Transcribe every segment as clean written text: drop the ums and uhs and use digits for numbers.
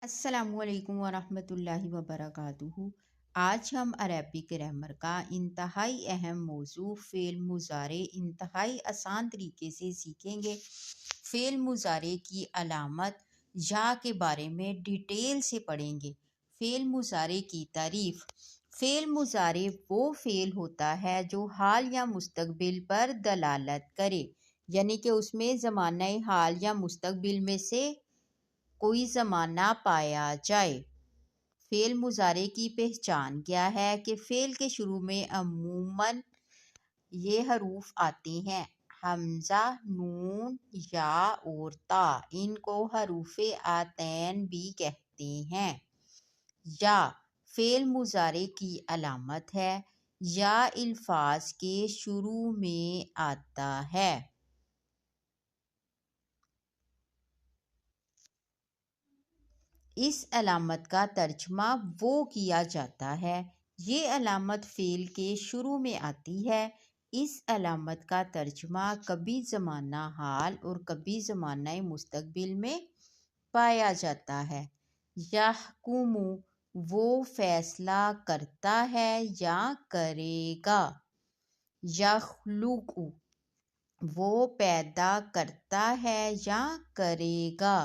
السلام علیکم ورحمۃ اللہ وبرکاتہ۔ آج ہم عربک گرامر کا انتہائی اہم موضوع فعل مضارع انتہائی آسان طریقے سے سیکھیں گے۔ فعل مضارع کی علامت یا کے بارے میں ڈیٹیل سے پڑھیں گے۔ فعل مضارع کی تعریف۔ فعل مضارع وہ فعل ہوتا ہے جو حال یا مستقبل پر دلالت کرے، یعنی کہ اس میں زمانہ حال یا مستقبل میں سے کوئی زمانہ پایا جائے۔ فعل مضارع کی پہچان کیا ہے کہ فعل کے شروع میں عموماً یہ حروف آتے ہیں: حمزہ، نون، یا اور تا۔ ان کو حروف آتین بھی کہتے ہیں۔ یا فعل مضارع کی علامت ہے۔ یا الفاظ کے شروع میں آتا ہے۔ اس علامت کا ترجمہ وہ کیا جاتا ہے۔ یہ علامت فعل کے شروع میں آتی ہے۔ اس علامت کا ترجمہ کبھی زمانہ حال اور کبھی زمانہ مستقبل میں پایا جاتا ہے۔ یحکم وہ فیصلہ کرتا ہے یا کرے گا۔ یخلق وہ پیدا کرتا ہے یا کرے گا۔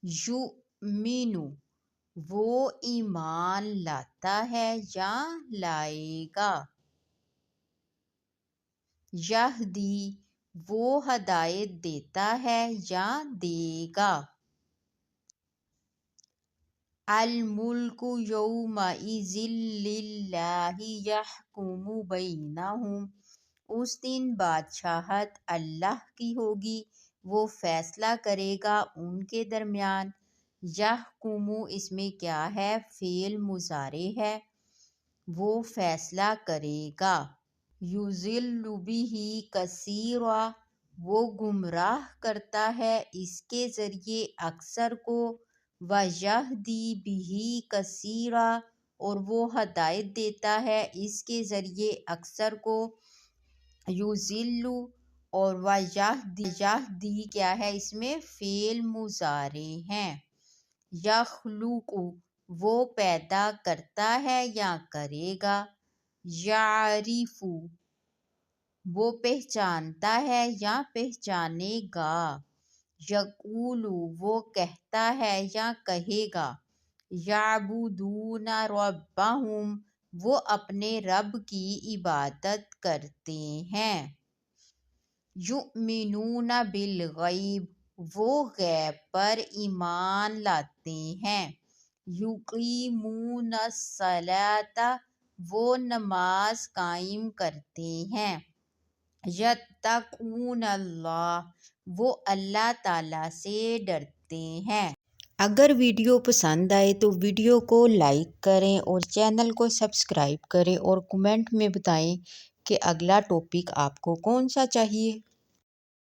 یؤمن وہ ایمان لاتا ہے یا لائے گا۔ یہدی وہ ہدایت دیتا ہے یا دے گا۔ الملک یومئذ للہ یحکم بینہم اس دن بادشاہت اللہ کی ہوگی، وہ فیصلہ کرے گا ان کے درمیان۔ یحکم اس میں کیا ہے؟ فعل مضارع ہے، وہ فیصلہ کرے گا۔ یضل بہ کثیرا وہ گمراہ کرتا ہے اس کے ذریعے اکثر کو۔ ویہدی بہ کثیرا اور وہ ہدایت دیتا ہے اس کے ذریعے اکثر کو۔ یضل اور ویہدی کیا ہے؟ اس میں فعل مضارع ہیں۔ یخلق وہ پیدا کرتا ہے یا کرے گا۔ یعرف وہ پہچانتا ہے یا پہچانے گا۔ یقول وہ کہتا ہے یا کہے گا۔ یعبدون ربہم وہ اپنے رب کی عبادت کرتے ہیں۔ یؤمنون بالغیب وہ غیب پر ایمان لاتے ہیں۔ یقیمون الصلاۃ وہ نماز قائم کرتے ہیں۔ یتقون اللہ وہ اللہ تعالیٰ سے ڈرتے ہیں۔ اگر ویڈیو پسند آئے تو ویڈیو کو لائک کریں اور چینل کو سبسکرائب کریں اور کمنٹ میں بتائیں کہ اگلا ٹاپک آپ کو کون سا چاہیے۔